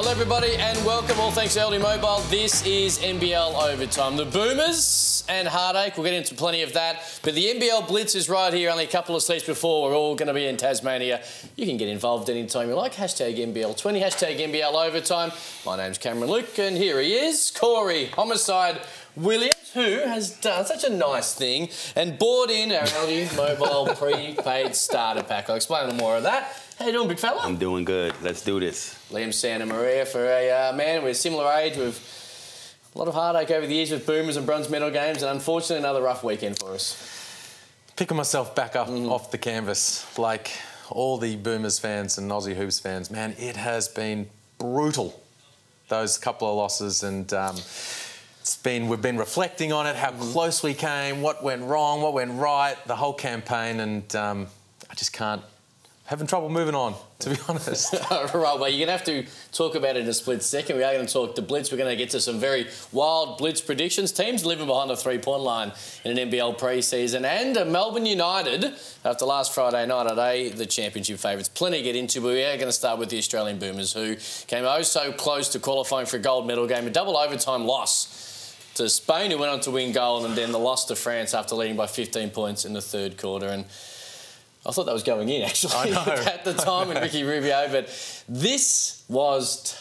Hello everybody and welcome, all thanks to LD Mobile. This is NBL Overtime. The Boomers and heartache, we'll get into plenty of that. But the NBL Blitz is right here, only a couple of seats before we're all going to be in Tasmania. You can get involved anytime you like. Hashtag NBL20, hashtag NBL Overtime. My name's Cameron Luke and here he is, Corey Homicide Williams, who has done such a nice thing and bought in our LD Mobile prepaid starter pack. I'll explain a little more of that. How you doing, big fella? I'm doing good. Let's do this. Liam Santa Maria, for a man with a similar age, with a lot of heartache over the years with Boomers and bronze medal games, and unfortunately another rough weekend for us. Picking myself back up off the canvas, like all the Boomers fans and Aussie Hoops fans, man, it has been brutal, those couple of losses, and we've been reflecting on it, how close we came, what went wrong, what went right, the whole campaign, and I just can't. Having trouble moving on, to be honest. Right, well, you're going to have to talk about it in a split second. We are going to talk the Blitz. We're going to get to some very wild Blitz predictions. Teams living behind the three-point line in an NBL pre-season. And Melbourne United, after last Friday night, are they the championship favourites? Plenty to get into, but we are going to start with the Australian Boomers, who came oh so close to qualifying for a gold medal game. A double overtime loss to Spain, who went on to win gold, and then the loss to France after leading by 15 points in the third quarter. And I thought that was going in, actually, at the time with Ricky Rubio, but this was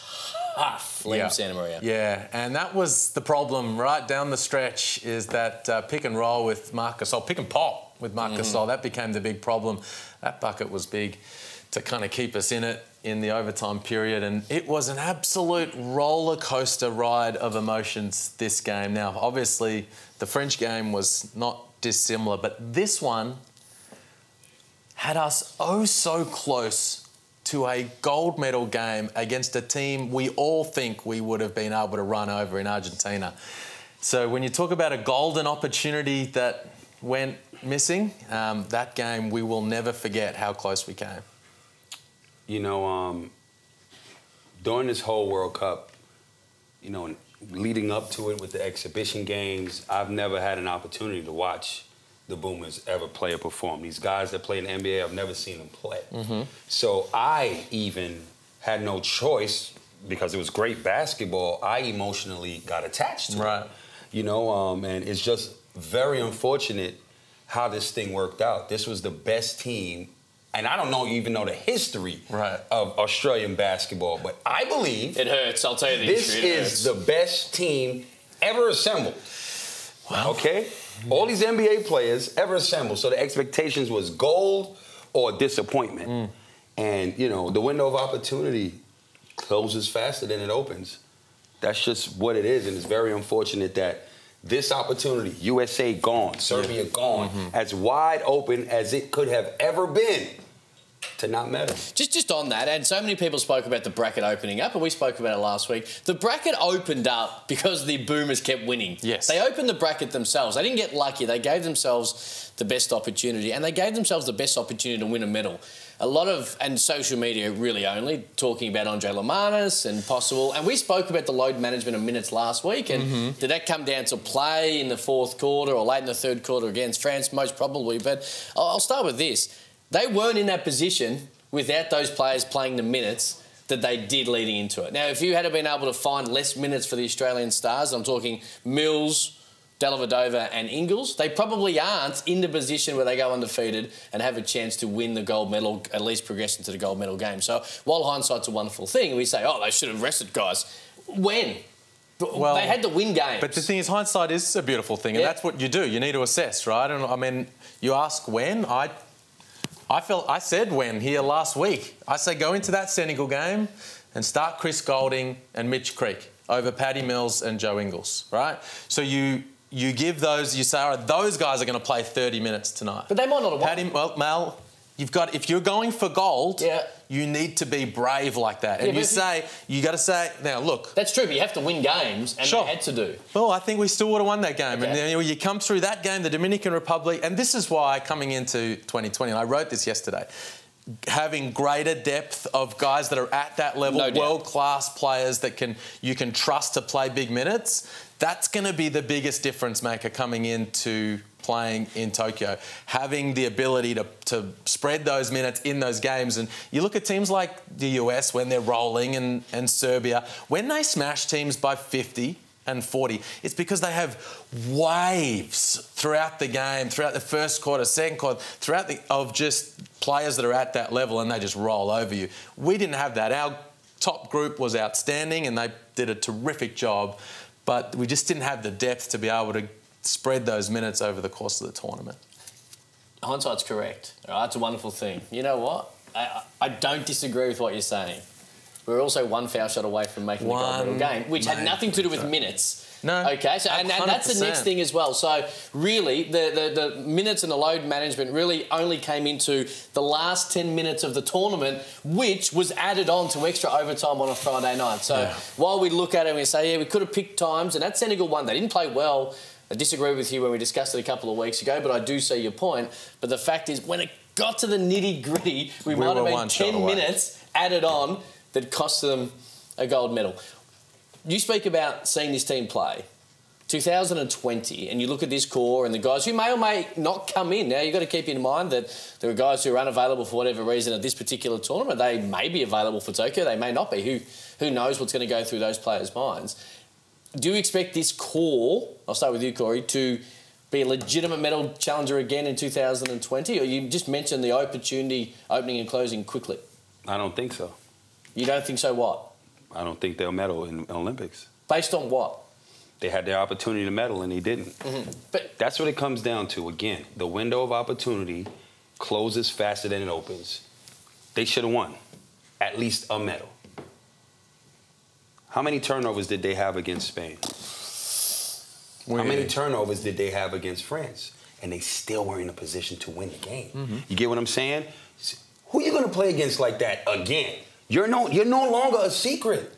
tough, Liam Santa Maria. Yeah, and that was the problem right down the stretch, is that pick and roll with Marcus Gasol, pick and pop with Marcus Gasol. That became the big problem. That bucket was big to kind of keep us in it in the overtime period, and it was an absolute roller coaster ride of emotions, this game. Now, obviously, the French game was not dissimilar, but this one had us oh so close to a gold medal game against a team we all think we would have been able to run over in Argentina. So when you talk about a golden opportunity that went missing, that game, we will never forget how close we came. You know, during this whole World Cup, you know, leading up to it with the exhibition games, I've never had an opportunity to watch the Boomers ever play or perform. These guys that play in the NBA, I've never seen them play. So I even had no choice, because it was great basketball, I emotionally got attached to it. You know, and it's just very unfortunate how this thing worked out. This was the best team, and I don't even know the history of Australian basketball, but I believe it hurts, I'll tell you the this is the best team ever assembled. Wow. Okay? All these NBA players ever assembled, so the expectations was gold or disappointment. And, you know, the window of opportunity closes faster than it opens. That's just what it is, and it's very unfortunate that this opportunity, USA gone, Serbia gone, as wide open as it could have ever been, to not matter. Just on that, and so many people spoke about the bracket opening up, and we spoke about it last week. The bracket opened up because the Boomers kept winning. Yes. They opened the bracket themselves. They didn't get lucky. They gave themselves the best opportunity, and they gave themselves the best opportunity to win a medal. A lot of, and social media really only, talking about Andre Lamanis and possible, and we spoke about the load management of minutes last week, and did that come down to play in the fourth quarter or late in the third quarter against France? Most probably, but I'll start with this. They weren't in that position without those players playing the minutes that they did leading into it. Now, if you had been able to find less minutes for the Australian stars, I'm talking Mills, Dellavedova and Ingles, they probably aren't in the position where they go undefeated and have a chance to win the gold medal, at least progress into the gold medal game. So while hindsight's a wonderful thing, we say, oh, they should have rested guys. When? Well, they had to win games. But the thing is, hindsight is a beautiful thing, and that's what you do. You need to assess, right? And I mean, you ask when, I said when here last week. I say go into that Senegal game and start Chris Goulding and Mitch Creek over Paddy Mills and Joe Ingles, right? So you give those, you say, all right, those guys are going to play 30 minutes tonight. But they might not have won. Mel, if you're going for gold, you need to be brave like that. And you got to say, now look. That's true, but you have to win games, and they had to do. Well, I think we still would have won that game. And then you come through that game, the Dominican Republic, and this is why coming into 2020, and I wrote this yesterday, having greater depth of guys that are at that level, No doubt. world-class players that you can trust to play big minutes, that's going to be the biggest difference maker coming into playing in Tokyo. Having the ability to spread those minutes in those games. And you look at teams like the US when they're rolling and Serbia, when they smash teams by 50 and 40, it's because they have waves throughout the game, throughout the first quarter, second quarter, of just players that are at that level, and they just roll over you. We didn't have that. Our top group was outstanding and they did a terrific job, but we just didn't have the depth to be able to spread those minutes over the course of the tournament. Hindsight's correct. All right, it's a wonderful thing. You know what? I don't disagree with what you're saying. We're also one foul shot away from making the gold medal game, which had nothing to do with minutes. No. Okay, so and that's the next thing as well. So really, the minutes and the load management really only came into the last 10 minutes of the tournament, which was added on to extra overtime on a Friday night. So while we look at it and we say, yeah, we could have picked times, and that Senegal one, they didn't play well. I disagree with you when we discussed it a couple of weeks ago, but I do see your point. But the fact is, when it got to the nitty-gritty, we might have been 10 minutes added on that cost them a gold medal. You speak about seeing this team play, 2020, and you look at this core and the guys who may or may not come in. Now, you've got to keep in mind that there are guys who are unavailable for whatever reason at this particular tournament. They may be available for Tokyo. They may not be. Who knows what's going to go through those players' minds. Do you expect this core, I'll start with you, Corey, to be a legitimate medal challenger again in 2020? Or you just mentioned the opportunity opening and closing quickly? I don't think so. You don't think so what? I don't think they'll medal in Olympics. Based on what? They had their opportunity to medal and they didn't. But that's what it comes down to. Again, the window of opportunity closes faster than it opens. They should have won at least a medal. How many turnovers did they have against Spain? How many turnovers did they have against France? And they still were in a position to win the game. You get what I'm saying? Who are you going to play against like that again? You're no longer a secret.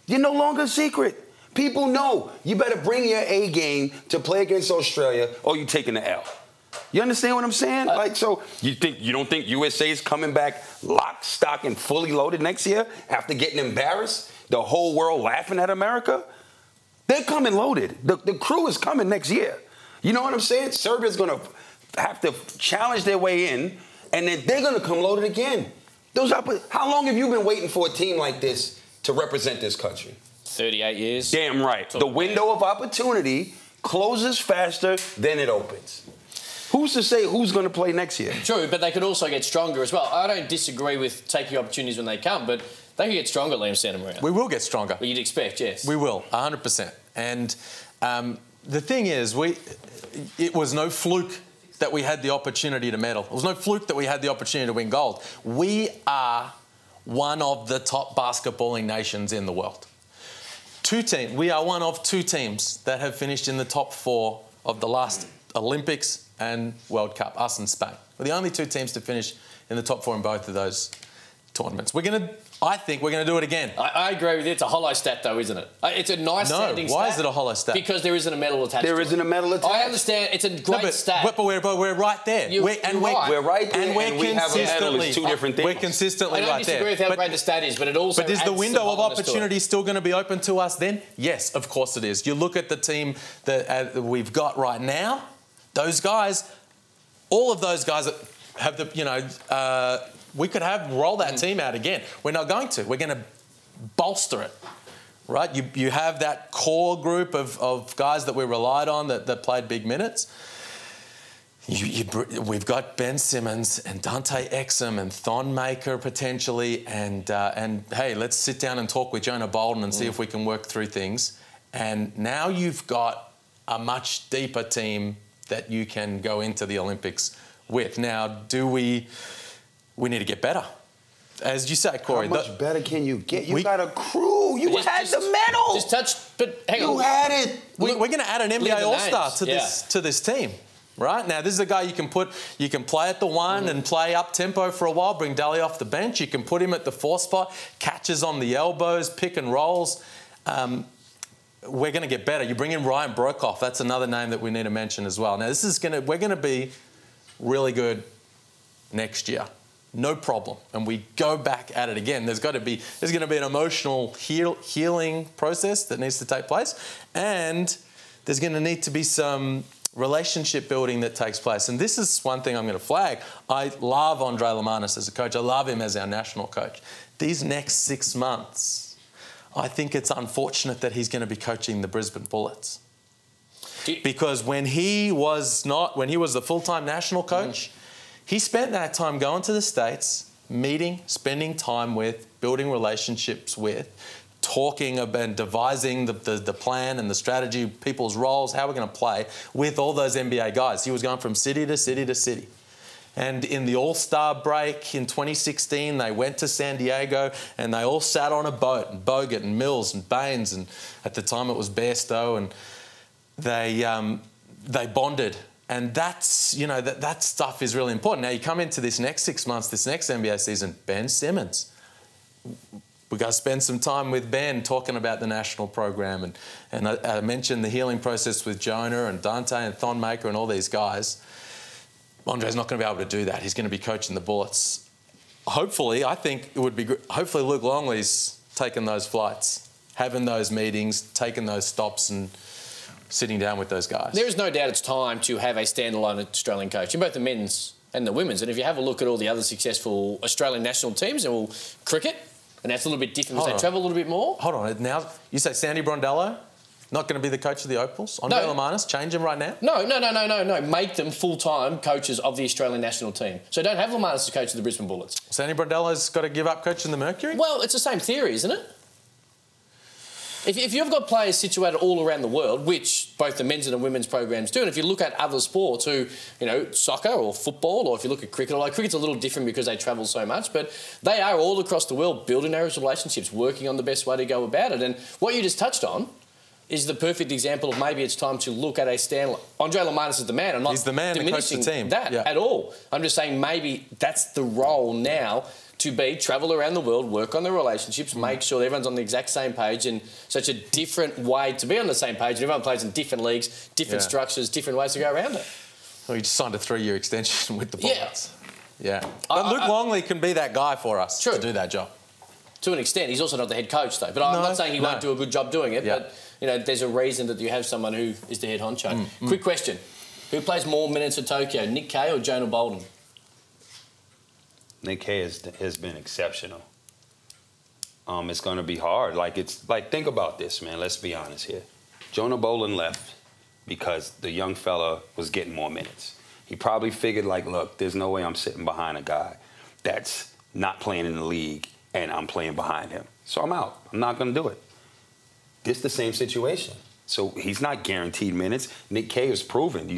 You're no longer a secret. People know you better bring your A game to play against Australia or you're taking the L. You understand what I'm saying? So you don't think USA is coming back lock, stock, and fully loaded next year after getting embarrassed? The whole world laughing at America? They're coming loaded. The crew is coming next year. You know what I'm saying? Serbia's going to have to challenge their way in, and then they're going to come loaded again. How long have you been waiting for a team like this to represent this country? 38 years. Damn right. The window of opportunity closes faster than it opens. Who's to say who's going to play next year? True, but they could also get stronger as well. I don't disagree with taking opportunities when they come, but they can get stronger, Liam Santamaria. We will get stronger. Well, you'd expect, yes. We will, 100%. And the thing is, it was no fluke that we had the opportunity to medal. It was no fluke that we had the opportunity to win gold. We are one of the top basketballing nations in the world. We are one of two teams that have finished in the top 4 of the last Olympics and World Cup, us and Spain. We're the only two teams to finish in the top 4 in both of those tournaments. I think we're going to do it again. I agree with you. It's a hollow stat, though, isn't it? It's a nice sounding stat. Why is it a hollow stat? Because there isn't a medal attached to it. There isn't a medal attached. I understand. It's a great stat. But we're right there. We're right there, and we have a medal. It's two different things. We're consistently right there. I don't disagree with how great the stat is, but it also But is the window of opportunity still going to be open to us then? Yes, of course it is. You look at the team that we've got right now, those guys, all of those guys that have the, we could roll that team out again. We're not going to. We're going to bolster it, right? You have that core group of guys that we relied on that played big minutes. We've got Ben Simmons and Dante Exum and Thon Maker potentially, and hey, let's sit down and talk with Jonah Bolden and see if we can work through things. And now you've got a much deeper team that you can go into the Olympics with. Now, we need to get better. As you say, Corey. How much better can you get? You got a crew. You had the medal. Just touch, but hang on. You had it. We're going to add an NBA All-Star to this team, right? Now, this is a guy you can play at the 1 and play up-tempo for a while, bring Daly off the bench. You can put him at the 4 spot, catches on the elbows, pick and rolls. We're going to get better. You bring in Ryan Broekhoff. That's another name that we need to mention as well. Now, we're going to be really good next year. no problem, and we go back at it again, there's going to be an emotional healing process that needs to take place, and there's going to need to be some relationship building that takes place. And this is one thing I'm going to flag. I love Andre Lamanis as a coach. I love him as our national coach. These next 6 months, I think it's unfortunate that he's going to be coaching the Brisbane Bullets. Because when he was the full-time national coach, he spent that time going to the States, meeting, spending time with, building relationships with, talking about and devising the plan and the strategy, people's roles, how we're going to play with all those NBA guys. He was going from city to city to city. And in the All-Star break in 2016, they went to San Diego and they all sat on a boat, and Bogut and Mills and Baines, and at the time it was Bairstow, and they bonded. And that's, that stuff is really important. Now, you come into this next 6 months, this next NBA season, Ben Simmons. We've got to spend some time with Ben talking about the national program. And I mentioned the healing process with Jonah and Dante and Thonmaker and all these guys. Andre's not going to be able to do that. He's going to be coaching the Bullets. Hopefully, I think it would be good. Hopefully, Luke Longley's taking those flights, having those meetings, taking those stops and sitting down with those guys. There is no doubt it's time to have a standalone Australian coach in both the men's and the women's. And if you have a look at all the other successful Australian national teams, and well, cricket, and that's a little bit different because they travel a little bit more. Hold on. Now, you say Sandy Brondello, not going to be the coach of the Opals? Andre Lamanis, change him right now? No. Make them full-time coaches of the Australian national team. So don't have Lamanis as coach of the Brisbane Bullets. Sandy Brondello's got to give up coaching the Mercury? Well, it's the same theory, isn't it? If you've got players situated all around the world, which both the men's and the women's programs do, and if you look at other sports who, soccer or football, or if you look at cricket, although cricket's a little different because they travel so much, but they are all across the world building those relationships, working on the best way to go about it. And what you just touched on is the perfect example of maybe it's time to look at a standalone. Andre Lamanis is the man. I'm not He's the man to coach the team. That at all. I'm just saying maybe that's the role now, to be travel around the world, work on the relationships, make sure everyone's on the exact same page, and such a different way to be on the same page. And everyone plays in different leagues, different structures, different ways to go around it. Well, you just signed a 3-year extension with the Bullets. Yeah. But Luke Longley can be that guy for us to do that job. To an extent. He's also not the head coach, though. But I'm not saying he won't do a good job doing it. But, there's a reason that you have someone who is the head honcho. Quick question. Who plays more minutes at Tokyo, Nick Kay or Jonah Bolden? Nick Kay has been exceptional. It's going to be hard. Think about this, man. Let's be honest here. Jonah Bolden left because the young fella was getting more minutes. He probably figured, look, there's no way I'm sitting behind a guy that's not playing in the league and I'm playing behind him. So I'm out. I'm not going to do it. This is the same situation. So he's not guaranteed minutes. Nick Kay has proven.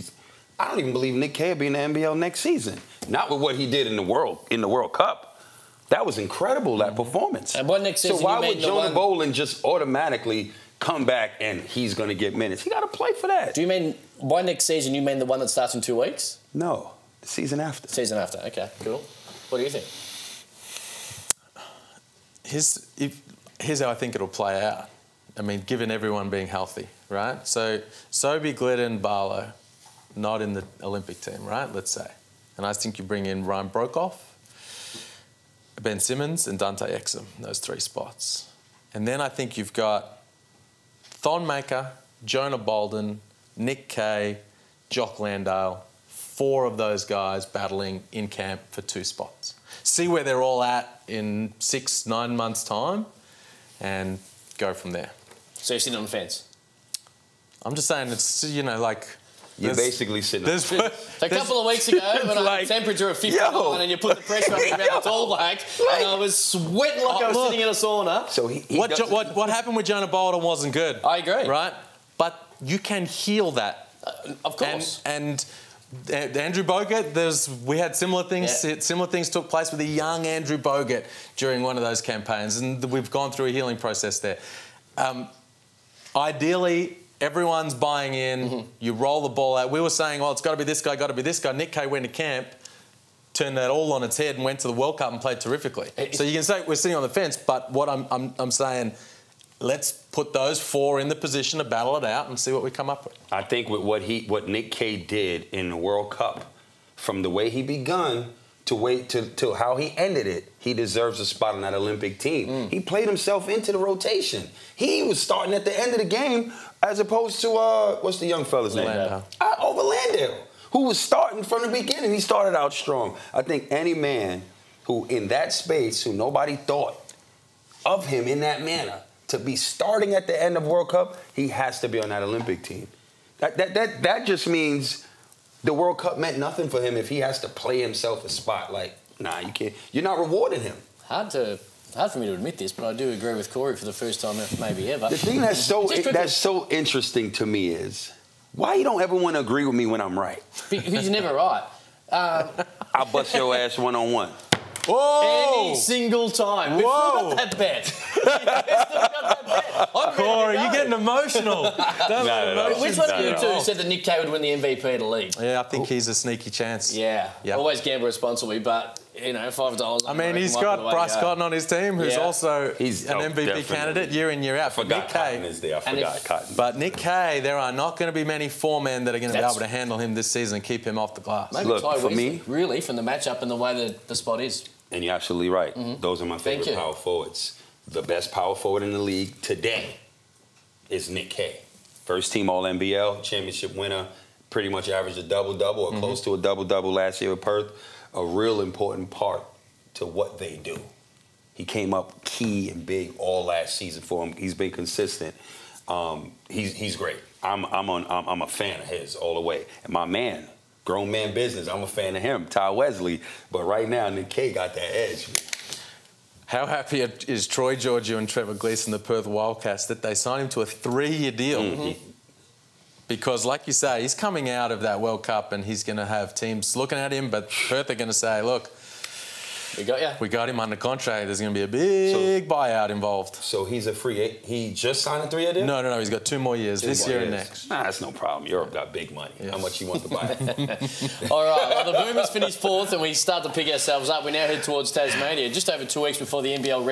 I don't even believe Nick Kay will be in the NBL next season. Not with what he did in the World Cup. That was incredible, that performance. And what next season? So why would Jonah Bolden just automatically come back and he's going to get minutes? He got to play for that. Do you mean by next season you mean the one that starts in 2 weeks? No, the season after. Season after. Okay, cool. What do you think? Here's how I think it'll play out. I mean, given everyone being healthy, right? So Sobey, Glidden, Barlow, not in the Olympic team, right? Let's say. And I think you bring in Ryan Brokoff, Ben Simmons and Dante Exum, those 3 spots. And then I think you've got Thonmaker, Jonah Bolden, Nick Kay, Jock Landale, 4 of those guys battling in camp for 2 spots. See where they're all at in 6-9 months' time and go from there. So you're sitting on the fence? I'm just saying it's, You're basically sitting on the fence. A couple of weeks ago, when I had a temperature of 51 and you put the pressure on me about the tall black, and I was sweating like I was sitting in a sauna. So what happened with Jonah Bolden wasn't good. I agree. Right? But you can heal that. Of course. And Andrew Bogut, we had similar things. Yeah. Similar things took place with a young Andrew Bogut during one of those campaigns, and we've gone through a healing process there. Ideally, everyone's buying in. You roll the ball out. We were saying, it's got to be this guy, got to be this guy. Nick Kay went to camp, turned that all on its head, and went to the World Cup and played terrifically. So you can say we're sitting on the fence, but what I'm saying, let's put those 4 in the position to battle it out and see what we come up with. I think with what Nick Kay did in the World Cup, from the way he begun to wait till how he ended it, he deserves a spot on that Olympic team. He played himself into the rotation. He was starting at the end of the game as opposed to, what's the young fella's name? Over Landale, who was starting from the beginning. He started out strong. I think any man who in that space, who nobody thought of him in that manner, to be starting at the end of World Cup, he has to be on that Olympic team. That just means the World Cup meant nothing for him if he has to play himself a spot. Like, nah, you can't. You're not rewarding him. Hard for me to admit this, but I do agree with Corey for the first time maybe ever. The thing that's so interesting to me is why you don't ever want to agree with me when I'm right. Because you're never right. I'll bust your ass one-on-one. Whoa! Any single time. We've still got that bet. Corey, you're getting emotional. Which one of you two said that Nick Kay would win the MVP of the league? Yeah, I think he's a sneaky chance. Yeah. Always gamble responsibly, but, you know, $5. I mean, he's got Bryce Cotton on his team, who's also he's an MVP candidate year in, year out. I forgot Cotton is there. I forgot Cotton. But Nick Kay, there are not going to be many four-men that are going to be able to handle him this season and keep him off the glass. Maybe Look, for me, really, from the matchup and the way that the spot is. And you're absolutely right. Those are my favorite power forwards. The best power forward in the league today is Nick Kay. First team All-NBL, championship winner, pretty much averaged a double-double or close to a double-double last year with Perth. A real important part to what they do. He came up key and big all last season for him. He's been consistent. He's great. I'm a fan of his all the way. And my man, grown man business, I'm a fan of him, Ty Wesley. But right now, Nick Kay got that edge. How happy is Troy Georgiou and Trevor Gleeson, the Perth Wildcats, that they signed him to a 3-year deal? Because, like you say, he's coming out of that World Cup and he's going to have teams looking at him, but Perth are going to say, look, we got him under contract. There's going to be a big buyout involved. So he's a free agent. He just signed a 3-year deal? No. He's got 2 more years, this year and next. Nah, that's no problem. Europe got big money. How much you want to buy? All right, well, the Boomers finished 4th and we start to pick ourselves up. We now head towards Tasmania, just over 2 weeks before the NBL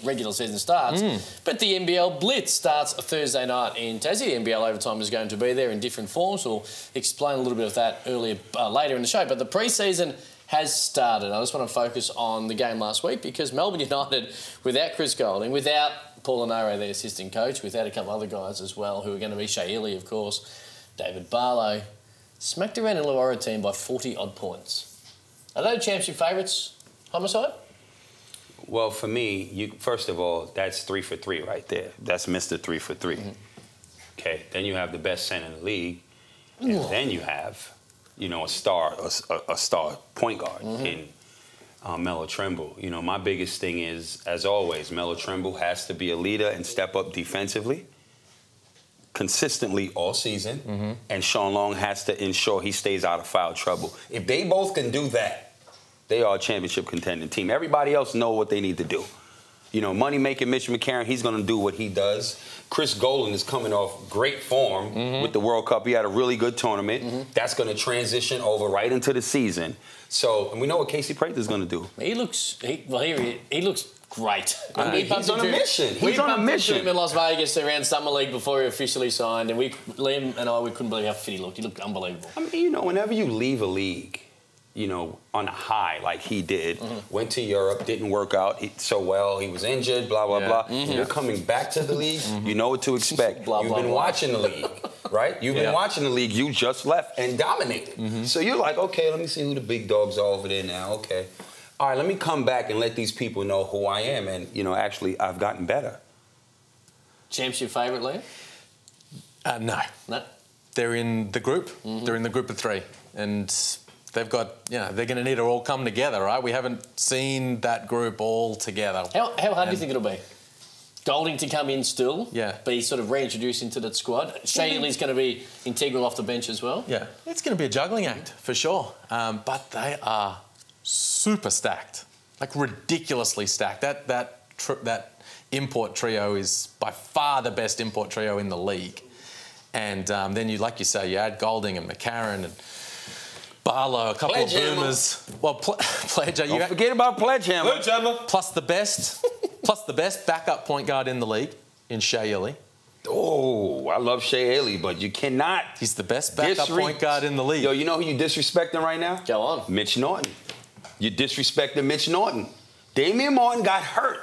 regular season starts. But the NBL Blitz starts Thursday night in Tassie. The NBL overtime is going to be there in different forms. We'll explain a little bit of that later in the show. But the pre-season has started. I just want to focus on the game last week because Melbourne United, without Chris Golding, without Paul Anare, their assistant coach, without a couple other guys as well, who are going to be Shea Ely, of course, David Barlow, smacked around an Illawarra team by 40-odd points. Are they the championship favourites, Homicide? Well, for me, first of all, that's 3 for 3 right there. That's Mr. 3 for 3. Okay, then you have the best center in the league, and then you have, you know, a star point guard in Melo Trimble. You know, my biggest thing is, as always, Melo Trimble has to be a leader and step up defensively consistently all season, and Sean Long has to ensure he stays out of foul trouble. If they both can do that, they are a championship contending team. Everybody else know what they need to do. You know, money-making Mitch McCarron, he's going to do what he does. Chris Golan is coming off great form with the World Cup. He had a really good tournament. That's going to transition over right into the season. So, and we know what Casey Prather's going to do. He looks great. He's on a mission. He's on a mission. Him in Las Vegas around Summer League before he officially signed, and Liam and I couldn't believe how fit he looked. He looked unbelievable. I mean, you know, whenever you leave a league, you know, on a high like he did, went to Europe, didn't work out so well, he was injured, blah, blah, blah. You're coming back to the league, you know what to expect. You've been watching the league, right? You've been watching the league, you just left and dominated. So you're like, okay, let me see who the big dogs are over there now, okay. All right, let me come back and let these people know who I am, and, you know, actually, I've gotten better. Championship favourite, Liam? No. They're in the group. They're in the group of 3. And they've got, you know, they're going to need to all come together, right? We haven't seen that group all together. How hard do you think it'll be? Golding to come in still, be sort of reintroduced into that squad. Shea Ely's going to be integral off the bench as well. Yeah, it's going to be a juggling act for sure. But they are super stacked, like ridiculously stacked. That import trio is by far the best import trio in the league. And then you, like you say, you add Golding and McCarron and Barlow, a couple of boomers. Well, Pledger. Don't forget about Pledgehammer. Plus the best backup point guard in the league in Shea Ely. Oh, I love Shea Ely, but you cannot. He's the best backup point guard in the league. Yo, you know who you disrespecting right now? Go on. Mitch Norton. You disrespected Mitch Norton. Damian Martin got hurt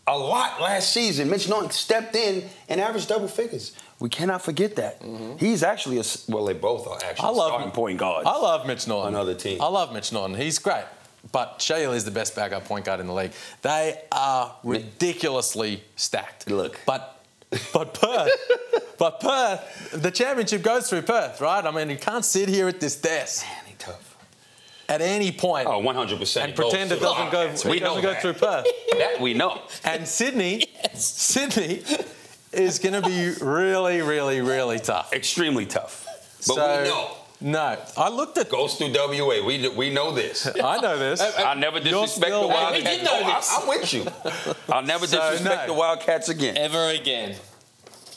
a lot last season. Mitch Norton stepped in and averaged double figures. We cannot forget that. He's actually they both are actually starting point guards. I love Mitch Norton. On other teams. I love Mitch Norton. He's great. But Shea is the best backup point guard in the league. They are ridiculously stacked. Look. But Perth, the championship goes through Perth, right? I mean, you can't sit here at this desk. Man, they tough. At any point. Oh, 100%. And pretend it doesn't go through Perth. That we know. And Sydney is going to be really, really, really tough. Extremely tough. But So, we know. No, I looked at... Goes through WA. We know this. I know this. I'll never disrespect the Wildcats. We did know this. I'm with you. I'll never disrespect the Wildcats again. Ever again.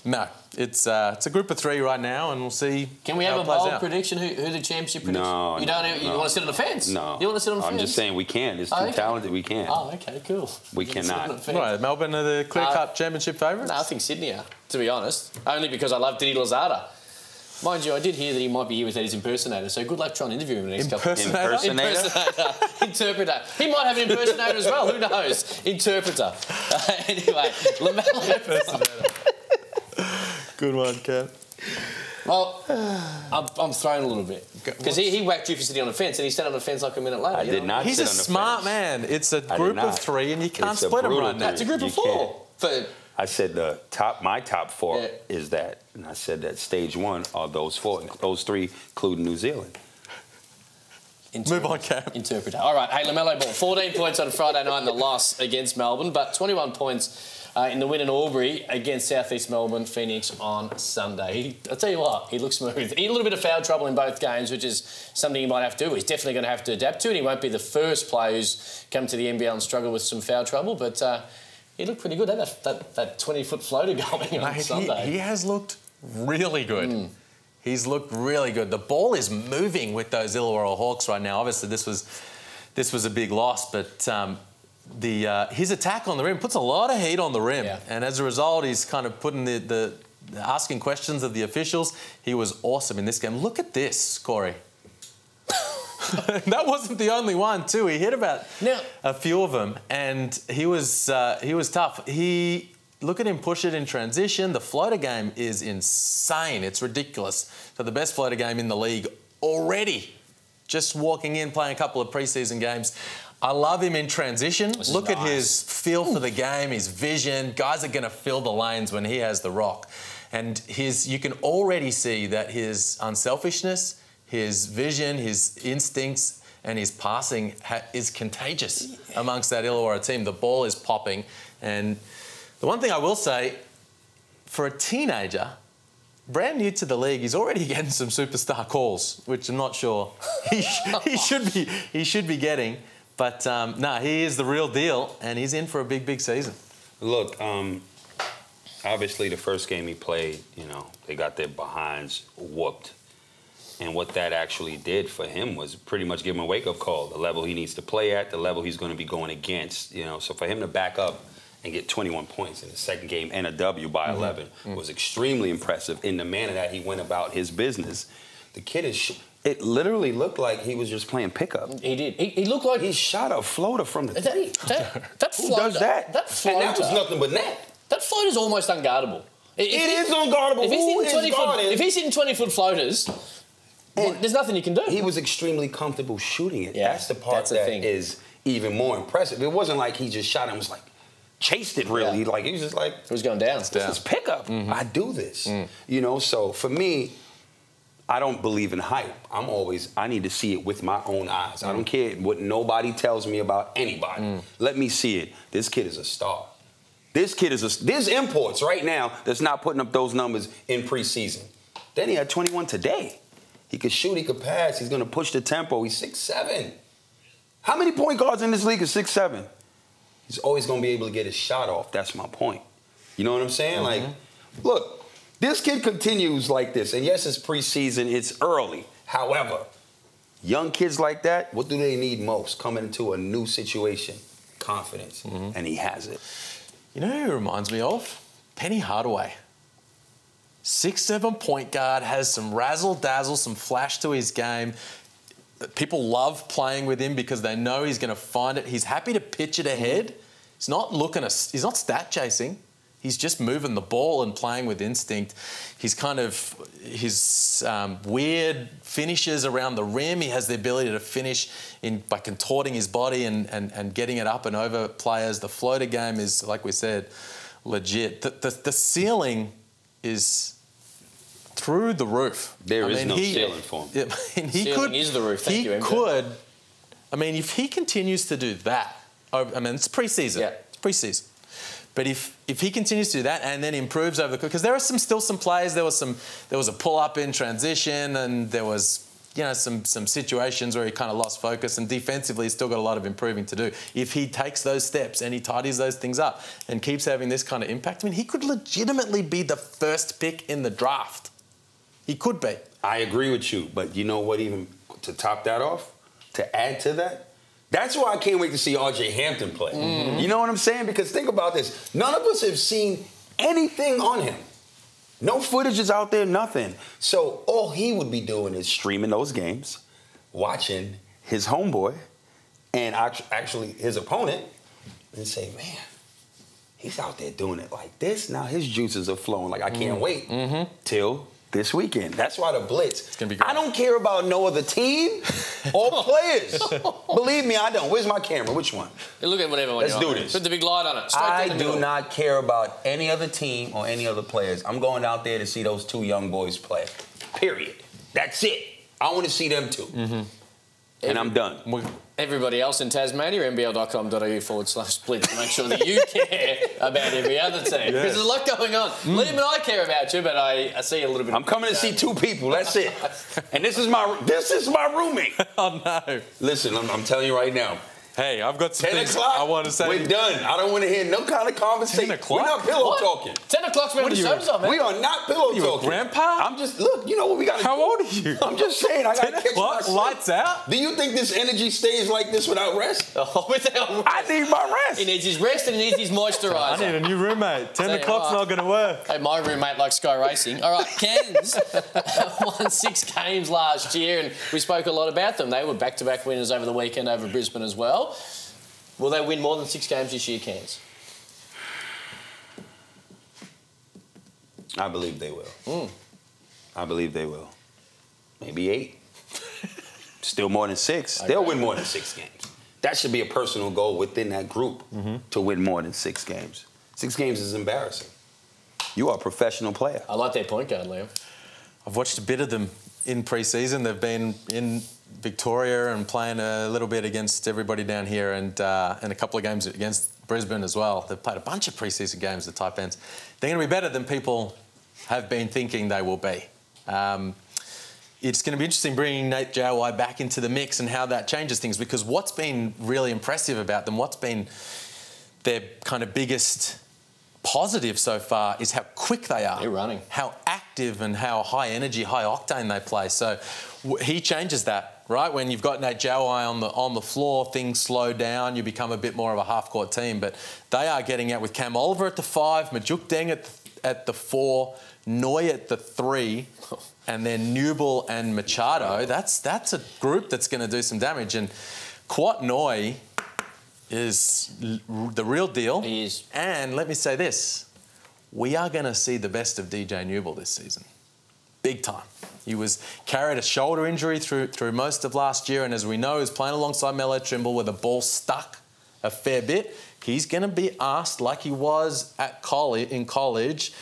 No, it's a group of 3 right now, and we'll see. Can we have a bold prediction? Who the championship predicts? No, you don't. You want to sit on the fence? No. You want to sit on the fence? I'm just saying we can't. It's too talented. We can't. Oh, okay, cool. We cannot. Right, Melbourne are the clear-cut championship favourites? No, I think Sydney are, to be honest. Only because I love Didi Lozada. Mind you, I did hear that he might be here with his impersonator, so good luck trying to interview him in the next couple of years. Impersonator? Interpreter. He might have an impersonator as well, who knows? Interpreter. Anyway, LaMelo. Good one, Kat. Well, I'm thrown a little bit. Because he whacked you for sitting on the fence, and he sat on the fence like a minute later. I did not He's sit a on the smart fence. man. It's a group of 3, and you can't split them right now. It's a group of 4. I said my top 4 is that, and I said that stage 1 are those 4, those 3, including New Zealand. Move on, Cam. Interpreter. All right, hey, LaMelo Ball, 14 points on Friday night in the loss against Melbourne, but 21 points in the win in Albury against South East Melbourne Phoenix on Sunday. I'll tell you what, he looks smooth. He had a little bit of foul trouble in both games, which is something he might have to do. He's definitely going to have to adapt to, and he won't be the first player who's come to the NBL and struggled with some foul trouble, but he looked pretty good. That 20-foot floater going on Sunday. He has looked really good. He's looked really good. The ball is moving with those Illawarra Hawks right now. Obviously, this was a big loss, but his attack on the rim puts a lot of heat on the rim, and as a result, he's kind of putting the asking questions of the officials. He was awesome in this game. Look at this, Corey. That wasn't the only one, too. He hit about a few of them, and he was tough. Look at him push it in transition. The floater game is insane. It's ridiculous. So the best floater game in the league already. Just walking in, playing a couple of preseason games. I love him in transition. Look at his feel for the game, his vision. Guys are going to fill the lanes when he has the rock. And you can already see that his unselfishness, his vision, his instincts, and his passing is contagious amongst that Illawarra team. The ball is popping. And the one thing I will say, for a teenager, brand new to the league, he's already getting some superstar calls, which I'm not sure he should be getting. But no, he is the real deal, and he's in for a big, big season. Look, obviously the first game he played, they got their behinds whooped. And what that actually did for him was pretty much give him a wake-up call. The level he needs to play at, the level he's going to be going against. So for him to back up and get 21 points in the second game and a W by 11 was extremely impressive in the manner that he went about his business. The kid it literally looked like he was just playing pickup. He did. He looked like... He shot a floater from the... That Who does that? That floater... And that was nothing but net. That floater's almost unguardable. It is unguardable. If he's hitting 20-foot floaters, there's nothing you can do. He was extremely comfortable shooting it. Yeah, that's the part that is even more impressive. It wasn't like he just shot and was like, chased it really. Yeah. Like, he was just like... It was going down. This is pickup. I do this. So for me... I don't believe in hype. I need to see it with my own eyes. I don't care what nobody tells me about anybody. Let me see it. This kid is a star. There's imports right now that's not putting up those numbers in preseason. Then he had 21 today. He could shoot, he could pass, he's going to push the tempo. He's 6'7". How many point guards in this league is 6'7"? He's always going to be able to get his shot off. That's my point. You know what I'm saying? Like, look. This kid continues like this, and yes, it's preseason, it's early. However, young kids like that, what do they need most coming into a new situation? Confidence, and he has it. You know who he reminds me of? Penny Hardaway. 6'7" point guard, has some razzle-dazzle, some flash to his game. people love playing with him because they know he's going to find it. He's happy to pitch it ahead. He's not he's not stat chasing. He's just moving the ball and playing with instinct. He's his weird finishes around the rim. He has the ability to finish by contorting his body and getting it up and over players. The floater game is, like we said, legit. The ceiling is through the roof. There is no ceiling for him. Ceiling is the roof. Thank you, MJ. If he continues to do that, it's pre-season. Yeah. It's pre-season. But if he continues to do that and then improves over the course, because there are still some plays. There was a pull-up in transition, and there was some situations where he kind of lost focus, and defensively he's still got a lot of improving to do. If he takes those steps and he tidies those things up and keeps having this kind of impact, he could legitimately be the first pick in the draft. He could be. I agree with you, but you know what? Even to top that off, to add to that, that's why I can't wait to see R.J. Hampton play. Mm-hmm. You know what I'm saying? Because think about this. None of us have seen anything on him. No footage is out there, nothing. So all he would be doing is streaming those games, watching his homeboy and actually his opponent, and say, man, he's out there doing it like this. Now his juices are flowing. Like, I can't wait till this weekend. That's why the Blitz. It's gonna be great. I don't care about no other team or players. Believe me, I don't. Where's my camera? Which one? You look at whatever one. Let's do this. Put the big light on it. I do not care about any other team or any other players. I'm going out there to see those two young boys play. Period. That's it. I want to see them too. Mm-hmm. And I'm done. Everybody else in Tasmania, nbl.com.au/Blitz to make sure that you care about every other team. Because there's a lot going on. Liam and I care about you, but I see a little bit. I'm coming to see two people. That's it. And this is my roommate. Oh no! Listen, I'm telling you right now. Hey, I've got some 10 things o'clock, I want to say. We're done. I don't want to hear no kind of conversation. 10 o'clock? We're not pillow talking. 10 o'clock's when the show's on, man. We are not pillow talking. Grandpa? I'm just, look, you know what we got to do. How old are you? I'm just saying, I got to 10 catch o'clock, myself. lights out? Do you think this energy stays like this without rest? Without rest. I need my rest. He needs his rest and he needs his moisturiser. I need a new roommate. 10 o'clock's not going to work. Hey, my roommate likes Sky Racing. All right, Cairns won 6 games last year, and we spoke a lot about them. They were back-to-back winners over the weekend over Brisbane as well. Will they win more than 6 games this year, Cairns? I believe they will. I believe they will. Maybe 8. Still more than 6. Okay. They'll win more than 6 games. That should be a personal goal within that group to win more than 6 games. 6 games is embarrassing. You are a professional player. I like their point guard, Liam. I've watched a bit of them in pre-season. They've been in Victoria and playing a little bit against everybody down here, and a couple of games against Brisbane as well. They've played a bunch of pre-season games, the type ends. They're going to be better than people have been thinking they will be. It's going to be interesting bringing Nate Jawai back into the mix and how that changes things, because what's been really impressive about them, what's been their kind of biggest positive so far is how quick they are. They're running. How active and how high energy, high octane they play. So he changes that, right? When you've got Nate Jawai on the floor, things slow down, you become a bit more of a half-court team. But they are getting out with Cam Oliver at the 5, Majuk Deng at the 4, Noy at the 3, and then Newble and Machado. That's a group that's going to do some damage. And Kwat Noy is the real deal. He is. And let me say this. We are going to see the best of DJ Newble this season. Big time. He carried a shoulder injury through most of last year, and as we know, he's playing alongside Melo Trimble where the ball stuck a fair bit. He's going to be asked, like he was in college,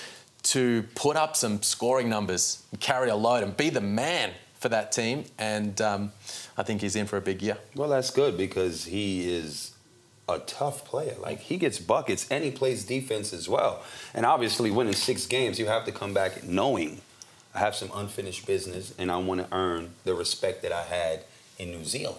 to put up some scoring numbers, and carry a load and be the man for that team, and I think he's in for a big year. Well, that's good, because he is a tough player. Like, he gets buckets and he plays defense as well. And obviously winning 6 games, you have to come back knowing I have some unfinished business and I want to earn the respect that I had in New Zealand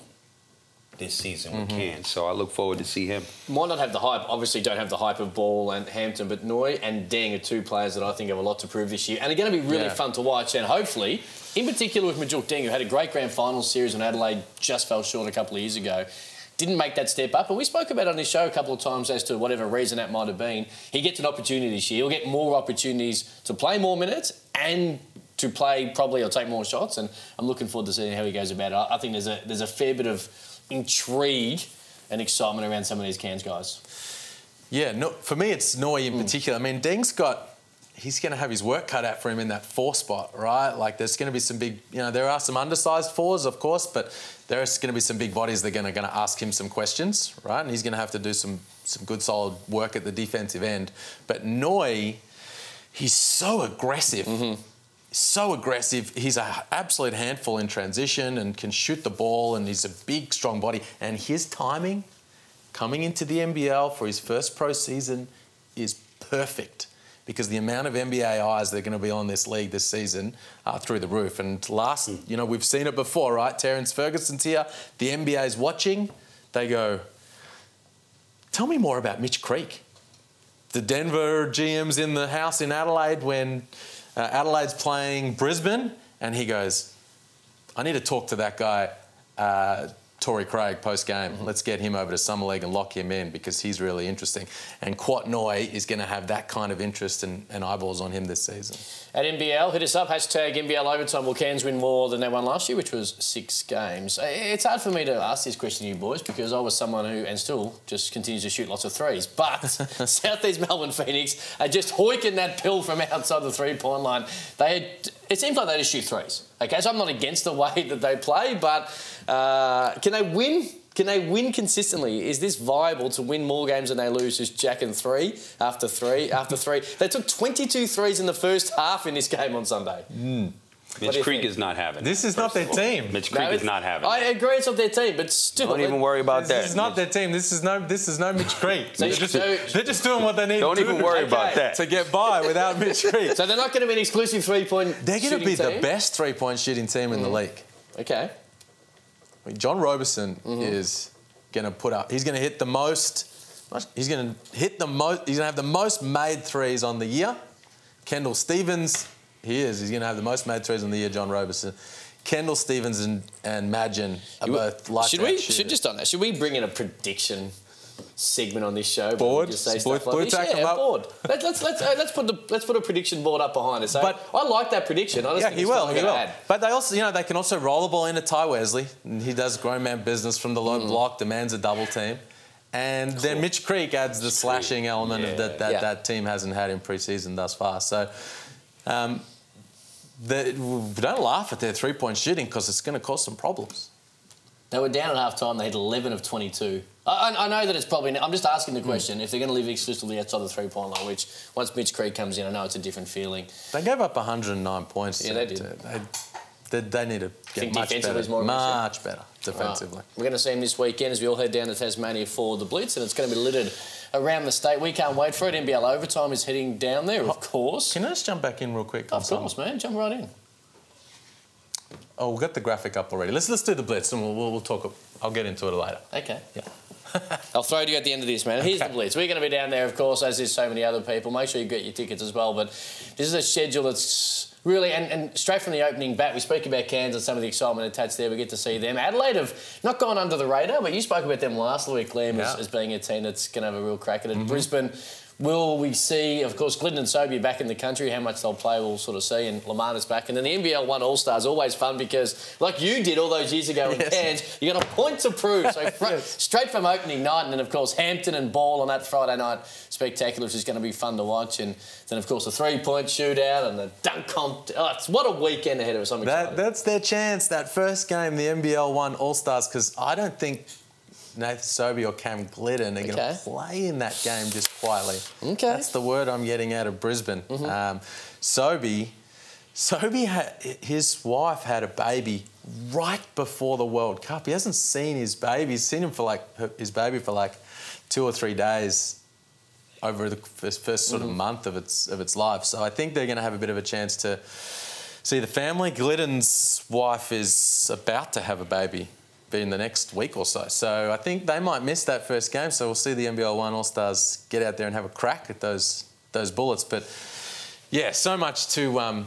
this season with Cairns. So I look forward to see him. Might not have the hype, obviously don't have the hype of Ball and Hampton, but Noy and Deng are 2 players that I think have a lot to prove this year and are going to be really fun to watch, and hopefully, in particular with Majuk Deng, who had a great grand final series when Adelaide just fell short a couple of years ago, didn't make that step up, and we spoke about it on this show a couple of times as to whatever reason that might have been. He gets an opportunity this year. He'll get more opportunities to play more minutes and to play probably or take more shots, and I'm looking forward to seeing how he goes about it. I think there's a fair bit of intrigue and excitement around some of these Cairns guys. Yeah, no, for me it's Noi in particular. I mean, Deng's he's going to have his work cut out for him in that 4 spot, right? Like, there's going to be some big, there are some undersized 4s, of course, but there's going to be some big bodies that are going to ask him some questions, right? And he's going to have to do some good, solid work at the defensive end. But Noi, he's so aggressive. So aggressive. He's an absolute handful in transition and can shoot the ball, and he's a big, strong body. And his timing coming into the NBL for his first pro season is perfect, because the amount of NBA eyes that are going to be on this league this season are through the roof. And we've seen it before, right? Terrence Ferguson's here. The NBA's watching. They go, tell me more about Mitch Creek. The Denver GM's in the house in Adelaide when Adelaide's playing Brisbane, and he goes, I need to talk to that guy, Torrey Craig, post-game. Let's get him over to Summer League and lock him in, because he's really interesting. And Quat Noi is going to have that kind of interest and eyeballs on him this season. At NBL, hit us up, hashtag NBL overtime. Will Cairns win more than they won last year, which was 6 games? It's hard for me to ask this question to you boys, because I was someone who, and still, just continues to shoot lots of threes. But Southeast Melbourne Phoenix are just hoiking that pill from outside the three-point line. It seems like they just shoot threes. Okay, so I'm not against the way that they play, but can they win? Can they win consistently? Is this viable to win more games than they lose, just jacking 3 after 3 after 3? They took 22 threes in the first half in this game on Sunday. Mitch Creek is not having it. This is not their team. Mitch Creek is not having it. I agree it's not their team, but still. Don't even worry about that. This is not their team. This is no Mitch Creek. They're just doing what they need to do. Don't even worry about that. To get by without Mitch Creek. So they're not going to be an exclusive three-point shooting team? They're going to be the best three-point shooting team in the league. Okay. I mean, John Roberson is going to put up. He's going to hit the most. He's going to have the most made threes on the year. Kendall Stevens. He's going to have the most made threes on the year, John Roberson. Kendall Stevens and Madgen are both lights out shooters. Should we bring in a prediction segment on this show? Board? Just say stuff like this? Board. Let's put a prediction board up behind us. But I like that prediction. I just think he will. But they also, they can also roll the ball into Ty Wesley. And he does grown man business from the low block, demands a double team. And then Mitch Creek adds the slashing element that team hasn't had in pre-season thus far. So don't laugh at their three-point shooting, because it's going to cause some problems. They were down at half-time. They hit 11 of 22. I know that it's probably... I'm just asking the question, if they're going to live exclusively outside the three-point line, which once Mitch Creek comes in, I know it's a different feeling. They gave up 109 points. Yeah, they did. They need to get much better defensively. Right. We're going to see him this weekend as we all head down to Tasmania for the Blitz, and it's going to be littered around the state. We can't wait for it. NBL Overtime is heading down there, of course. Can I just jump back in real quick? Of course, man. Jump right in. Oh, we've got the graphic up already. Let's do the Blitz, and we'll talk. I'll get into it later. Okay. Yeah. I'll throw to you at the end of this, man. Here's the Blitz. We're going to be down there, of course, as is so many other people. Make sure you get your tickets as well. But this is a schedule that's really... And straight from the opening bat, we speak about Cairns and some of the excitement attached there. We get to see them. Adelaide have not gone under the radar, but you spoke about them last week, Liam, as being a team that's going to have a real crack at it. Brisbane... Will we see, of course, Glidden and Sobey back in the country? How much they'll play, we'll sort of see. And Lamarna's back. And then the NBL 1 All-Stars, always fun, because like you did all those years ago in Cairns, you got a point to prove. So straight from opening night, and then, of course, Hampton and Ball on that Friday night spectacular, which is going to be fun to watch. And then, of course, the three-point shootout and the dunk comp. What a weekend ahead of us. I'm excited. That's their chance, that first game, the NBL 1 All-Stars, because I don't think Nathan Sobey or Cam Glidden are going to play in that game just quietly. Okay. That's the word I'm getting out of Brisbane. Sobey, his wife had a baby right before the World Cup. He hasn't seen his baby. He's seen him for his baby for 2 or 3 days over the first sort of month of its life. So I think they're going to have a bit of a chance to see the family. Glidden's wife is about to have a baby in the next week or so. So I think they might miss that first game. So we'll see the NBL 1 All-Stars get out there and have a crack at those Bullets. But yeah, so much to...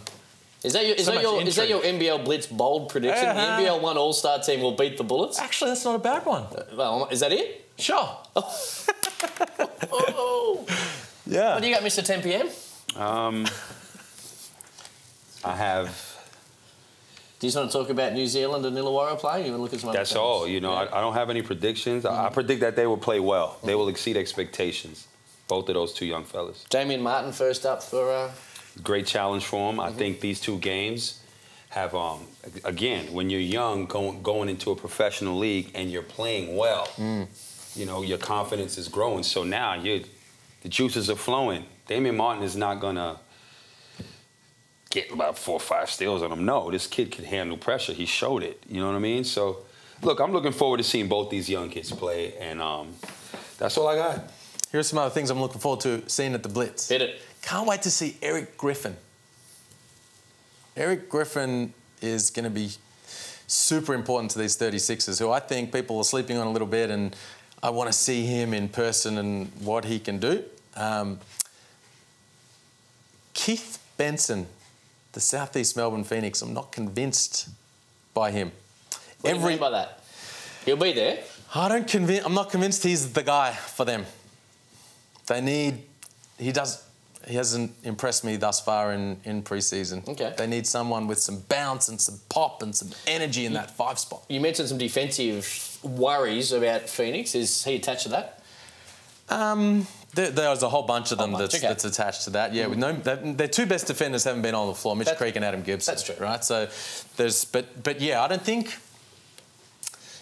Is that your NBL Blitz bold prediction? The NBL 1 All-Star team will beat the Bullets? Actually, that's not a bad one. Well, is that it? Sure. Oh. Yeah. What do you got, Mr. 10 PM? I have. Do you just want to talk about New Zealand and Illawarra play? You want to look at some other That's things? all. You know, I don't have any predictions. I predict that they will play well. They will exceed expectations. Both of those two young fellas. Damian Martin first up for... Great challenge for him. I think these two games have, again, when you're young, going into a professional league and you're playing well, you know, your confidence is growing. So now the juices are flowing. Damian Martin is not going to get about 4 or 5 steals on him. No, this kid can handle pressure. He showed it. You know what I mean? So, look, I'm looking forward to seeing both these young kids play, and that's all I got. Here's some other things I'm looking forward to seeing at the Blitz. Hit it. Can't wait to see Eric Griffin. Eric Griffin is going to be super important to these 36ers, who I think people are sleeping on a little bit, and I want to see him in person and what he can do. Keith Benson, the Southeast Melbourne Phoenix, I'm not convinced by him. What do you mean by that? He'll be there. I'm not convinced he's the guy for them. He hasn't impressed me thus far in pre-season. Okay. They need someone with some bounce and some pop and some energy in that 5 spot. You mentioned some defensive worries about Phoenix. Is he attached to that? There's a whole bunch of them that's attached to that. Yeah, Mm. with their 2 best defenders haven't been on the floor, Mitch Creek and Adam Gibson. That's true. Right? So but yeah, I don't think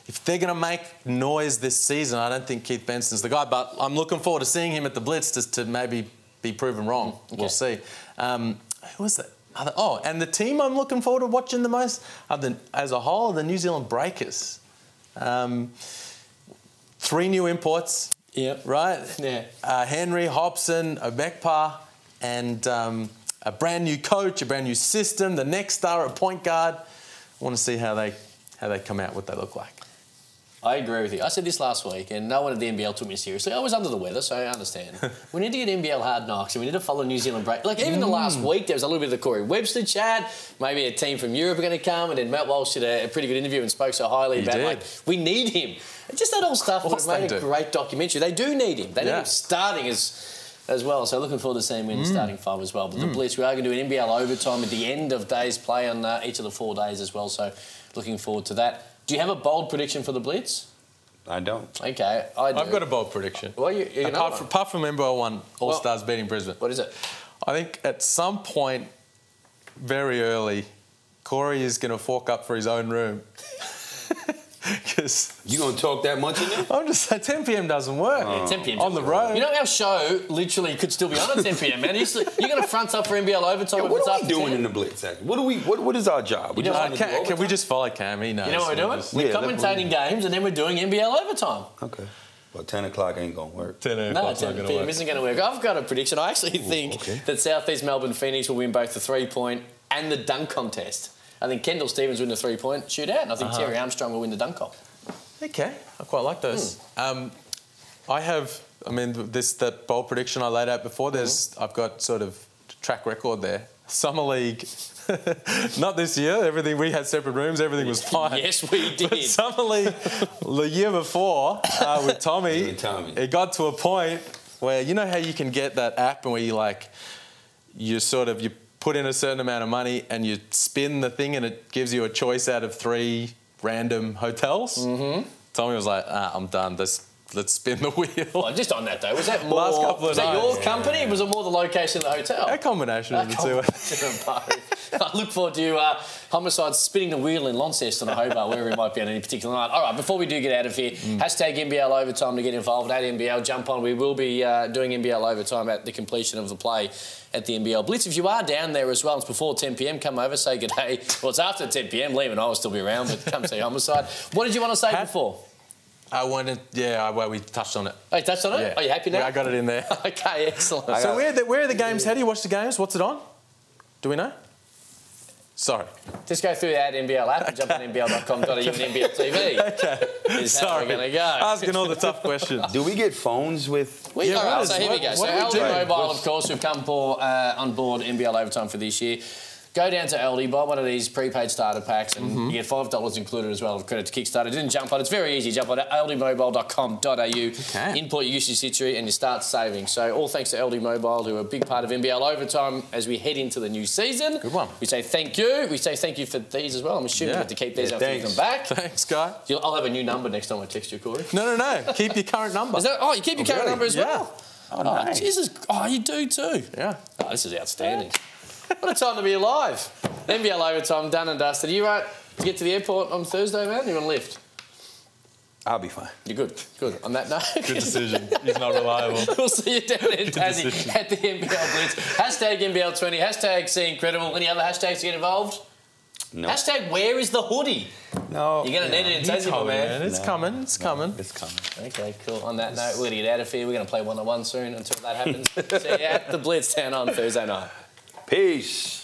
if they're going to make noise this season, I don't think Keith Benson's the guy. But I'm looking forward to seeing him at the Blitz just to maybe be proven wrong. Okay. We'll see. Who was that? And the team I'm looking forward to watching the most, as a whole, the New Zealand Breakers. 3 new imports. Yep. Right? Yeah. Henry, Hobson, Obekpa, and a brand new coach, a brand new system, the next star at point guard. I want to see how they come out, what they look like. I agree with you. I said this last week, and no one at the NBL took me seriously. I was under the weather, so I understand. We need to get NBL hard knocks, and we need to follow New Zealand break. Like, even the last week, there was a little bit of the Corey Webster chat. Maybe a team from Europe are going to come, and then Matt Walsh did a pretty good interview and spoke so highly about, like, we need him. And just that old stuff would have made a great documentary. They do need him. They need him starting as well. So looking forward to seeing him in the starting 5 as well. But the Blitz, we are going to do an NBL overtime at the end of days play on each of the 4 days as well. So looking forward to that. Do you have a bold prediction for the Blitz? I don't. Okay, I do. I've got a bold prediction. Well, apart from NBL 1 All-Stars beating Brisbane. What is it? I think at some point, very early, Corey is going to fork up for his own room. Because you gonna talk that much in there? I'm just saying, 10 p.m. doesn't work. Yeah, 10 p.m. on the road. You know, our show literally could still be on at 10 p.m. Man, you're going to front up for NBL overtime. What are we doing in the Blitz? What is our job? Can we just follow Cam? He knows. You know what we're doing? We're commentating games, and then we're doing NBL overtime. Okay. Well, 10 o'clock ain't going to work. 10 p.m. isn't going to work. I've got a prediction. I actually think that Southeast Melbourne Phoenix will win both the 3-point and the dunk contest. I think Kendall Stevens will win the 3-point shootout, and I think Terry Armstrong will win the dunk comp. Okay, I quite like those. That bold prediction I laid out before, I've got sort of track record there. Summer League, not this year, we had separate rooms, everything was fine. Yes, we did. But Summer League, the year before, with Tommy, it got to a point where, you know how you can get that app and where you put in a certain amount of money and you spin the thing and it gives you a choice out of 3 random hotels. Tommy was like, I'm done. Let's spin the wheel. Well, just on that though, was that more? Last couple of was that your company? Was it more the location of the hotel? A combination of the two. I look forward to Homicide spinning the wheel in Launceston or Hobart, wherever it might be on any particular night. All right, before we do get out of here, hashtag NBL overtime to get involved at NBL. Jump on. We will be doing NBL overtime at the completion of the play at the NBL Blitz. If you are down there as well, it's before 10 p.m, come over, say good day. Well, it's after 10 p.m. Liam and I will still be around, but come see Homicide. What did you want to say before? We touched on it. Oh, you touched on it? Yeah. Are you happy now? Yeah, I got it in there. Okay, excellent. So where are the games? How do you watch the games? What's it on? Do we know? Sorry. Just go through that NBL app and jump on nbl.com.au and NBL TV. Okay. Is how we're going to go. Asking all the tough questions. Do we get phones with... All right, so here we go. So LG Mobile, of course, we've come on board NBL overtime for this year. go down to Aldi, buy one of these prepaid starter packs, and you get $5 included as well of credit to Kickstarter. It didn't jump on. It's very easy. Jump on aldimobile.com.au, input your usage history, and you start saving. So all thanks to Aldi Mobile, who are a big part of NBL Overtime as we head into the new season. Good one. We say thank you. We say thank you for these as well. I'm assuming you have to keep these after you come back. Thanks, Guy. I'll have a new number next time I text you, Corey. No. Keep your current number. You keep your current number as well? Oh, nice. Jesus. Oh, you do too? Yeah. Oh, this is outstanding. What a time to be alive. NBL Overtime, done and dusted. Are you right to get to the airport on Thursday, man? You want to lift? I'll be fine. You're good. Good. On that note. Good decision. He's not reliable. We'll see you down in Tassie at the NBL Blitz. Hashtag NBL20. Hashtag See Incredible. Any other hashtags to get involved? No. Hashtag Where is the hoodie? No. You're going to need it in Tassie, my man. It's coming. It's coming. It's coming. Okay, cool. On that note, we're going to get out of here. We're going to play one-on-one soon until that happens. See you at the Blitz down on Thursday night. Peace.